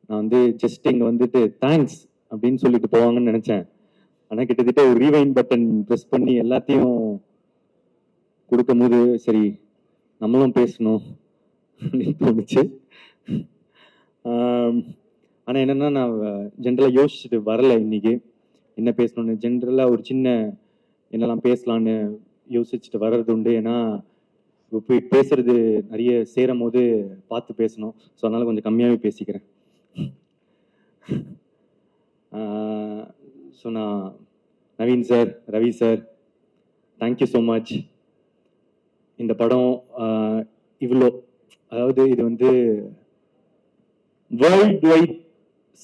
நான் வந்து ஜஸ்ட் இங்கே வந்துட்டு தேங்க்ஸ் அப்படின்னு சொல்லிட்டு போவாங்கன்னு நினச்சேன். ஆனால் கிட்டத்தட்ட ஒரு ரீவைண்ட் பட்டன் ப்ரெஸ் பண்ணி எல்லாத்தையும் கொடுக்கும் போது சரி நம்மளும் பேசணும் அப்படின்னு தோணுச்சு. ஆனால் என்னென்னா நான் ஜென்ரலாக யோசிச்சுட்டு வரல இன்னைக்கு என்ன பேசணும்னு. ஜென்ரலாக ஒரு சின்ன என்னெல்லாம் பேசலான்னு யோசிச்சுட்டு வர்றது உண்டு. ஏன்னா போய் பேசுறது நிறைய சேரும் போது பார்த்து பேசணும். ஸோ அதனால கொஞ்சம் கம்மியாகவே பேசிக்கிறேன். ஸோ நான் Naveen sir, Ravi sir, thank you so much. இந்த படம் இவ்வளோ, அதாவது இது வந்து வேர்ல்ட் வைட்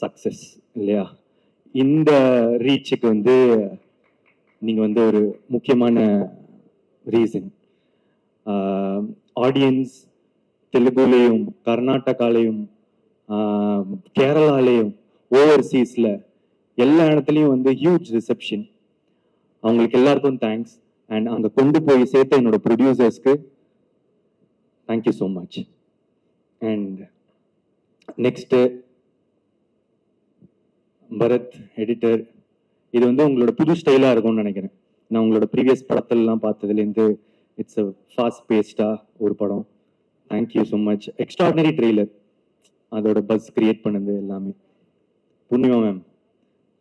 சக்சஸ் இல்லையா? இந்த ரீச்சுக்கு வந்து நீங்க வந்து ஒரு முக்கியமான ரீசன். ஆடியன்ஸ் தெலுங்குலேயும் கர்நாடகாலையும் கேரளாலையும் ஓவர்சீஸ்ல எல்லா இடத்துலையும் வந்து ஹியூஜ் ரிசப்ஷன். அவங்களுக்கு எல்லாருக்கும் தேங்க்ஸ். அண்ட் அங்கே கொண்டு போய் சேர்த்த என்னோட ப்ரொடியூசர்ஸ்க்கு thank you so much. And next Bharath editor, இது வந்து உங்களோட புது ஸ்டைலாக இருக்கும்னு நினைக்கிறேன். நான் உங்களோட ப்ரீவியஸ் படத்திலலாம் பார்த்ததுலேருந்து இட்ஸ் அ ஃபாஸ்ட் பேஸ்டாக ஒரு படம். Thank you so much. Extraordinary trailer, அதோட பஸ் கிரியேட் பண்ணது எல்லாமே. புண்ணியமா மேம்,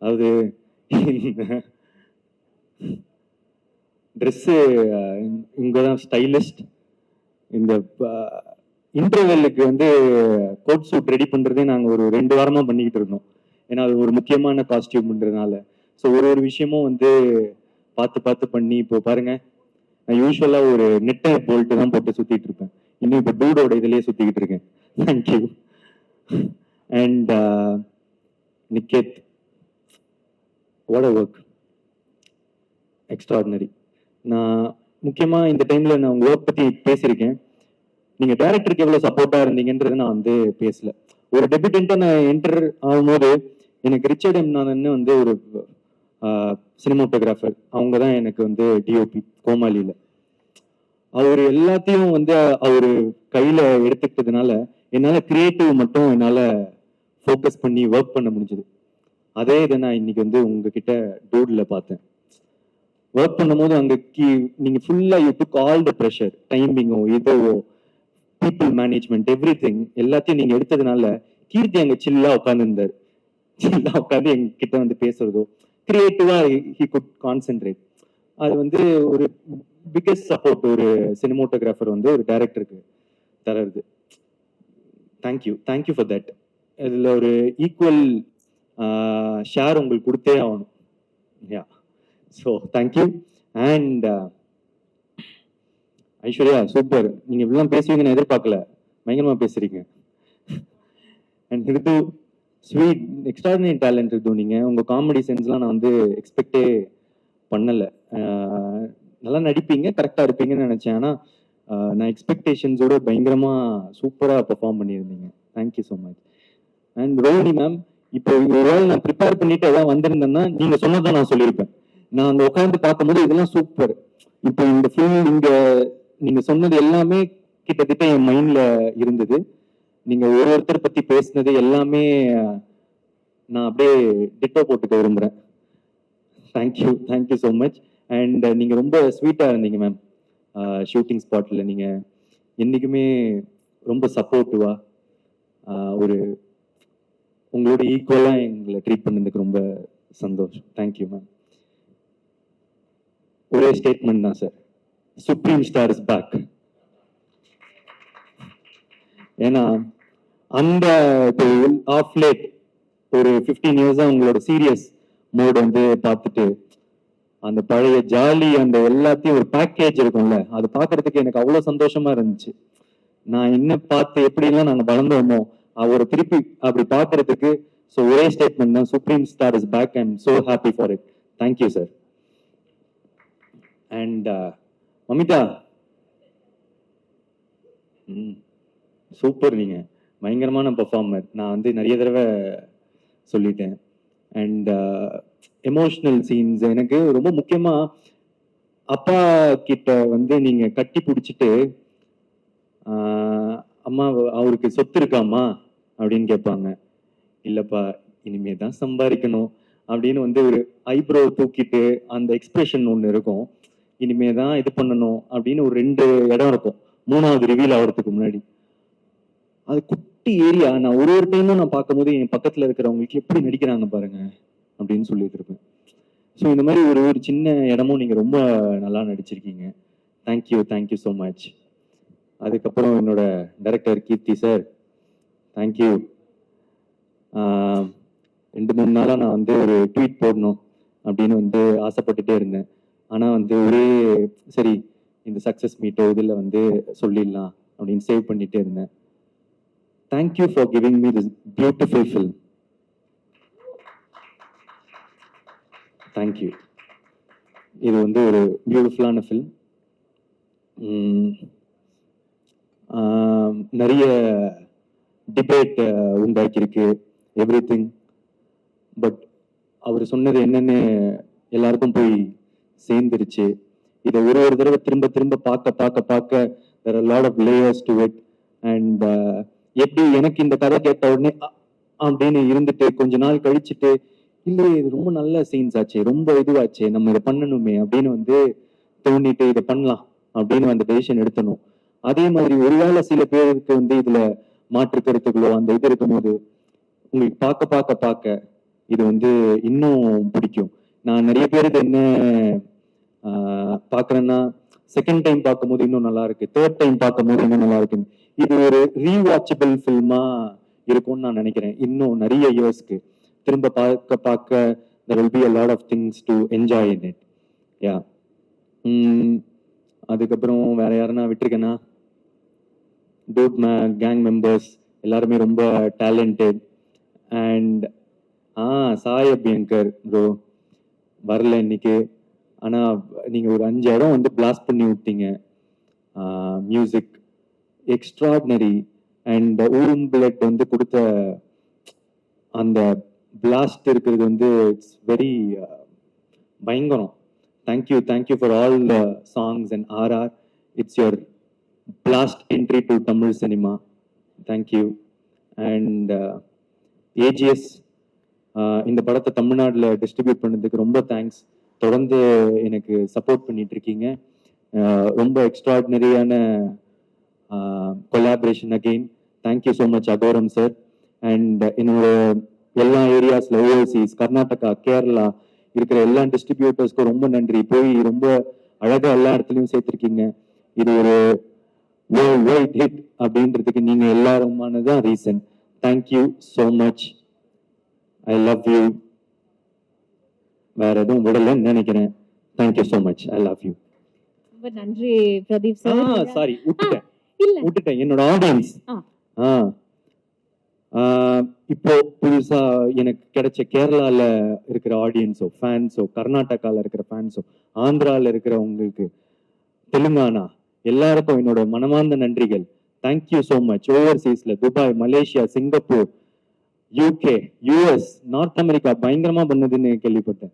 அதாவது ட்ரெஸ்ஸு இங்கே தான் ஸ்டைலிஸ்ட். இந்த இன்டர்வெல்லுக்கு வந்து கோட் சூட் ரெடி பண்ணுறதே நாங்கள் ஒரு 2 வாரமாக பண்ணிக்கிட்டு இருந்தோம். ஏன்னா அது ஒரு முக்கியமான காஸ்டியூம்ன்றதுனால. ஸோ ஒரு விஷயமும் வந்து பார்த்து பார்த்து பண்ணி இப்போ பாருங்க, நான் யூஸ்வலாக ஒரு நெட்டை போல்ட்டு தான் போட்டு சுற்றிட்டு இருப்பேன். இன்னும் இப்போ டூடோட இதுலேயே சுற்றிக்கிட்டு இருக்கேன். Thank you. And Niket, what a work, extraordinary. நான் முக்கியமாக இந்த டைமில் நான் உங்கள் ஒர்க் பற்றி பேசியிருக்கேன். நீங்கள் டேரக்டருக்கு எவ்வளோ சப்போர்ட்டாக இருந்தீங்கன்றது நான் வந்து பேசல. ஒரு டெபியூட்டண்ட்டாக நான் என்டர் ஆகும்போது எனக்கு ரிச்சர்ட் எம் நாதன் வந்து ஒரு சினிமாட்டோகிராஃபர், அவங்க தான் எனக்கு வந்து டிஓபி கோமாளியில். அவர் எல்லாத்தையும் வந்து அவர் கையில் எடுத்துக்கிட்டதுனால என்னால் கிரியேட்டிவ் மட்டும் என்னால் ஃபோக்கஸ் பண்ணி ஒர்க் பண்ண முடிஞ்சது. அதே இதை நான் இன்னைக்கு வந்து உங்ககிட்ட டூடில் பார்த்தேன். ஒர்க் பண்ணும்போது அங்கே நீங்கள் ஃபுல்லாக you took all the pressure, டைமிங்கோ இதோ பீப்புள் மேனேஜ்மெண்ட் எவ்ரி திங் எல்லாத்தையும் நீங்கள் எடுத்ததுனால கீர்த்தி அங்கே சில்லாக உட்காந்துருந்தார். சில்லாக உட்காந்து எங்ககிட்ட வந்து பேசுறதோ கிரியேட்டிவாக ஹி குட் கான்சென்ட்ரேட். அது வந்து ஒரு பிக்கஸ்ட் சப்போர்ட் ஒரு சினிமோட்டோகிராஃபர் வந்து ஒரு டைரக்டருக்கு தரது. Thank you for that. இதில் ஒரு ஈக்குவல் ஷேர் உங்களுக்கு கொடுத்தே ஆகணும். Yeah, so thank you. And Aishwarya super, நீங்கள் இப்படிலாம் பேசுவீங்கன்னு எதிர்பார்க்கல, பயங்கரமாக பேசுறீங்க. And Ritu sweet, extraordinary talent இருக்கும். நீங்கள் உங்கள் காமெடி சென்ஸ்லாம் நான் வந்து எக்ஸ்பெக்டே பண்ணலை. நல்லா நடிப்பீங்க, கரெக்டாக இருப்பீங்கன்னு நினச்சேன். ஆனால் நான் எக்ஸ்பெக்டேஷன்ஸோட பயங்கரமாக சூப்பராக பெர்ஃபார்ம் பண்ணியிருந்தீங்க. Thank you so much. And Rohini ma'am, இப்போ ஒரு வேளை நான் ப்ரிப்பேர் பண்ணிட்டு எதாவது வந்திருந்தேன்னா நீங்கள் சொன்னதான் நான் சொல்லியிருப்பேன். நான் அங்கே உட்காந்து பார்க்கும்போது இதெல்லாம் சூப்பர். இப்போ இந்த ஃபுல் இங்கே நீங்கள் சொன்னது எல்லாமே கிட்டத்தட்ட என் மைண்டில் இருந்தது. நீங்க ஒருத்தர் பத்தி பேசினது எல்லாமே நான் அப்படியே டிட்டோ போட்டுக்க விரும்புறேன். Thank you so much. அண்ட் நீங்க ரொம்ப ஸ்வீட்டா இருந்தீங்க மேம். ஷூட்டிங் ஸ்பாட்ல நீங்க என்னைக்குமே ரொம்ப சப்போர்ட்டிவா, ஒரு உங்களோட ஈக்குவலா எங்களை ட்ரீட் பண்ணதுக்கு ரொம்ப சந்தோஷம். Thank you ma'am. ஒரே ஸ்டேட்மெண்ட் தான் sir, supreme star is back. ஏன்னா அந்த ஆஃப் லேட் ஒரு 15 இயர்ஸா உங்களோட சீரியஸ் மோட் வந்து பார்த்துட்டு அந்த பழைய ஜாலி அந்த எல்லாத்தையும் ஒரு பேக்கேஜ் இருக்கும்ல, அது பார்க்கறதுக்கு எனக்கு அவ்வளோ சந்தோஷமா இருந்துச்சு. நான் இன்னும் பார்த்து எப்படிலாம் நாங்கள் வளர்ந்தோமோ அவரை திருப்பி அப்படி பார்க்கறதுக்கு. ஸோ ஒரே ஸ்டேட்மெண்ட் தான், supreme star is back. I am so happy for it. Thank you sir. And Mamitha, super, நீங்க பயங்கரமான பெர்ஃபார்மர். நான் வந்து நிறைய தடவை சொல்லிட்டேன். அண்ட் எமோஷ்னல் சீன்ஸ் எனக்கு ரொம்ப முக்கியமா அப்பா கிட்ட வந்து நீங்க கட்டி பிடிச்சிட்டு அம்மா அவருக்கு சொத்து இருக்காமா அப்படின்னு கேட்பாங்க. இல்லப்பா இனிமே தான் சம்பாதிக்கணும் அப்படின்னு வந்து ஒரு ஐப்ரோ தூக்கிட்டு அந்த எக்ஸ்பிரஷன் ஒன்று இருக்கும். இனிமே தான் இது பண்ணணும் அப்படின்னு ஒரு 2 இடம் இருக்கும் 3வது ரிவீல் ஆகிறதுக்கு முன்னாடி. அது குட்டி ஏரியா. நான் ஒரு டைமும் நான் பார்க்கும்போது என் பக்கத்துல இருக்கிறவங்களுக்கு எப்படி நடிக்கிறாங்க பாருங்க அப்படின்னு சொல்லிட்டு இருப்பேன். ஸோ இந்த மாதிரி ஒரு சின்ன இடமும் நீங்க ரொம்ப நல்லா நடிச்சிருக்கீங்க. Thank you so much. அதுக்கப்புறம் என்னோட டைரக்டர் கீர்த்தி சார், தேங்க்யூ. 2-3 நாளா நான் வந்து ஒரு ட்வீட் போடணும் அப்படின்னு வந்து ஆசைப்பட்டுட்டே இருந்தேன். ஆனா வந்து சரி இந்த சக்சஸ் மீட்டோ இதுல வந்து சொல்லிடலாம் அப்படின்னு சேவ் பண்ணிட்டே இருந்தேன். Thank you for giving me this beautiful film. Thank you. இது வந்து ஒரு பியூட்டிஃபுல்லான ஃபில்ம். நிறைய டிபேட் உண்டாக்கியிருக்கு எவ்ரிதிங். பட் அவர் சொன்னது என்னன்னு எல்லாருக்கும் போய் சேர்ந்துருச்சு. இதை ஒரு தடவை திரும்ப திரும்ப பார்க்க there are a lot of layers to it. And எப்படி எனக்கு இந்த கதை கேட்ட உடனே அப்படின்னு இருந்துட்டு கொஞ்ச நாள் கழிச்சுட்டு இல்லையே இது ரொம்ப நல்ல சீன்ஸ் ஆச்சு, ரொம்ப இதுவாச்சு, நம்ம இதை பண்ணணுமே அப்படின்னு வந்து தோண்டிட்டு இதை பண்ணலாம் அப்படின்னு அந்த டெசிஷன் எடுத்தணும். அதே மாதிரி ஒருவேளை சில பேருக்கு வந்து இதுல மாற்று கருத்துக்களோ அந்த இது இருக்கும்போது உங்களுக்கு பார்க்க இது வந்து இன்னும் பிடிக்கும். நான் நிறைய பேர் இது என்ன பாக்குறேன்னா செகண்ட் டைம் பார்க்கும்போது இன்னும் நல்லா இருக்கு, தேர்ட் டைம் பார்க்கும்போது இன்னும் நல்லா இருக்கு. இது ஒரு ரீவாட்சபிள் ஃபில்மா இருக்கும்னு நான் நினைக்கிறேன். இன்னும் நிறைய இயர்ஸ்க்கு திரும்ப பார்க்க there will be a lot of things to enjoy in it. Yeah. அதுக்கப்புறம் வேற யாருன்னா விட்டுருக்கேன்னா, டூட் கேங் மெம்பர்ஸ் எல்லாருமே ரொம்ப talented. And Sai Abhyankar bro வரல இன்னைக்கு. ஆனா நீங்க ஒரு 5 இடம் வந்து பிளாஸ்ட் பண்ணி விட்டீங்க. Music extraordinary. அண்ட் ஊரும் பிளட் வந்து கொடுத்த அந்த பிளாஸ்ட் இருக்கிறது வந்து இட்ஸ் வெரி பயங்கரம். Thank you for all the songs and RR. It's your blast entry to Tamil cinema. Thank you. And AGS இந்த படத்தை தமிழ்நாட்டில் டிஸ்ட்ரிபியூட் பண்ணதுக்கு ரொம்ப தேங்க்ஸ். தொடர்ந்து எனக்கு சப்போர்ட் பண்ணிட்டு இருக்கீங்க. ரொம்ப எக்ஸ்ட்ராடினரியான collaboration again. Thank you so much Aghoram sir. And என்னோட எல்லா ஏரியாஸ்ல ஓவர்சீஸ் கர்நாடகா கேரளா இருக்கிற எல்லா டிஸ்ட்ரிபியூட்டர்ஸ்க்கும் ரொம்ப நன்றி. போய் ரொம்ப அழகா எல்லா இடத்துலையும் சேர்த்துருக்கீங்க. இது ஒரு வேர்ல்ட் வைட் ஹிட் அப்படின்றதுக்கு நீங்க எல்லாருமானதான் reason. Thank you so much. I love you. வேற எதுவும் விடலன்னு நினைக்கிறேன். Thank you so much. I love you. ரொம்ப நன்றி பிரதீப் சார். சாரி விட்டுட்டேன் என்னோட ஆடியன்ஸ். இப்போ புதுசா எனக்கு கிடைச்ச கேரளால இருக்கிற ஆடியன்ஸோ ஃபேன்ஸோ, கர்நாடகால இருக்கிற ஃபேன்ஸோ, ஆந்திரால இருக்கிறவங்களுக்கு, தெலுங்கானா எல்லாருக்கும் என்னோட மனமார்ந்த நன்றிகள். Thank you so much. ஓவர்சீஸ்ல Dubai, Malaysia, Singapore, UK, US, North America பயங்கரமா பண்ணுதுன்னு கேள்விப்பட்டேன்.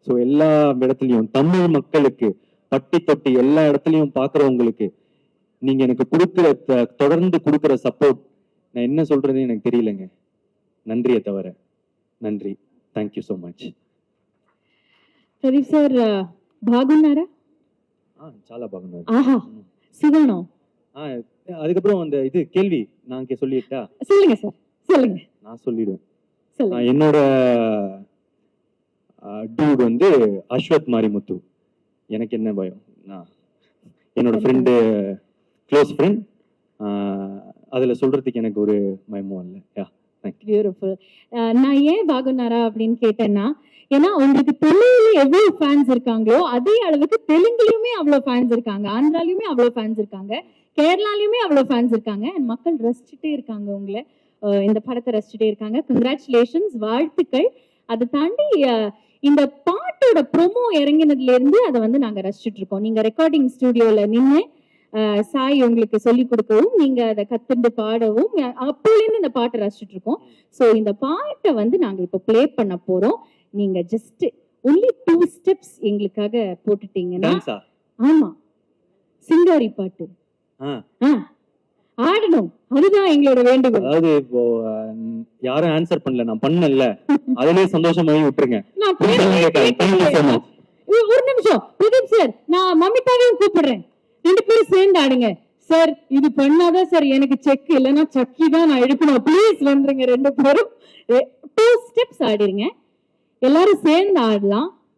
ஸோ எல்லா இடத்துலையும் தமிழ் மக்களுக்கு பட்டி தொட்டி எல்லா இடத்துலையும் பாக்குறவங்களுக்கு நீங்க எனக்கு கொடுக்குற தொடர்ந்து கொடுக்குற சப்போர்ட் நான் என்ன சொல்றது எனக்கு தெரியலங்க. நன்றியை தவிர நன்றி. Thank you so much. Pradeep sir బాగున్నారా? చాలా బాగున్నారు. ஆஹா சிவனோ. அதுக்கப்புறம் அந்த இது கேள்வி நான் சொல்லிட்டா? சொல்லுங்க சார் சொல்லுங்க. நான் சொல்லிடுவேன். என்னோட டூட் வந்து அஸ்வத் மாரிமுத்து. எனக்கு என்ன பயம், நான் என்னோட ஃப்ரெண்டு, க்ளோஸ் ஃப்ரெண்ட், அதுல சொல்றதுக்கு எனக்கு ஒரு பயமும் இல்லை. பியூட்டிஃபுல். நான் ஏன் பாகுனாரா அப்படின்னு கேட்டேன்னா, ஏன்னா உங்களுக்கு தமிழ்ல எவ்வளவு ஃபேன்ஸ் இருக்காங்களோ அதே அளவுக்கு தெலுங்குலயுமே அவ்வளவு ஃபேன்ஸ் இருக்காங்க, ஆந்திராலயுமே அவ்வளவு ஃபேன்ஸ் இருக்காங்க, கேரளாலயுமே அவ்வளவு ஃபேன்ஸ் இருக்காங்க. அண்ட் மக்கள் ரசிச்சுட்டே இருக்காங்க, உங்களை இந்த படத்தை ரசிச்சுட்டே இருக்காங்க. கங்க்ராச்சுலேஷன்ஸ், வாழ்த்துக்கள். அதை தாண்டி இந்த பாட்டோட ப்ரோமோ இறங்கினதுல இருந்து அதை வந்து நாங்க ரசிச்சுட்டு இருக்கோம். நீங்க ரெக்கார்டிங் ஸ்டுடியோல நின்று சாய் உங்களுக்கு சொல்லி கொடுக்கவும் நீங்க அதை கத்துண்டு பாடவும் அப்போலேருந்து இந்த பாட்டை ரசிச்சுட்டு இருக்கோம். ஸோ இந்த பாட்டை வந்து நாங்க இப்போ பிளே பண்ண போறோம். நீங்க ஜஸ்ட் ஒன்லி 2 ஸ்டெப்ஸ் எங்களுக்காக போட்டுட்டீங்கன்னா, ஆமா சிங்காரி பாட்டு ஆடணும், அதுதான் எங்களோட வேண்டுகோள். அதாவது இப்போ யாரும் ஆன்சர் பண்ணல, நான் பண்ணல, அதுலயே சந்தோஷமாயி விட்டுருங்க. நான் Thank you so much. ஒரு நிமிஷம் பிரதீப் சார், நான் மமிதாவையும் கூப்பிடுறேன், 2 பேரும் சேர்ந்து ஆடுங்க. சார் இது பண்ணாதான் சார் எனக்கு செக், இல்லைன்னா சக்கி தான் நான் எடுக்கணும், ப்ளீஸ் வந்துருங்க. 2 பேரும் 2 ஸ்டெப்ஸ் ஆடிருங்க, எல்லாரும் சேர்ந்து ஆடலாம்.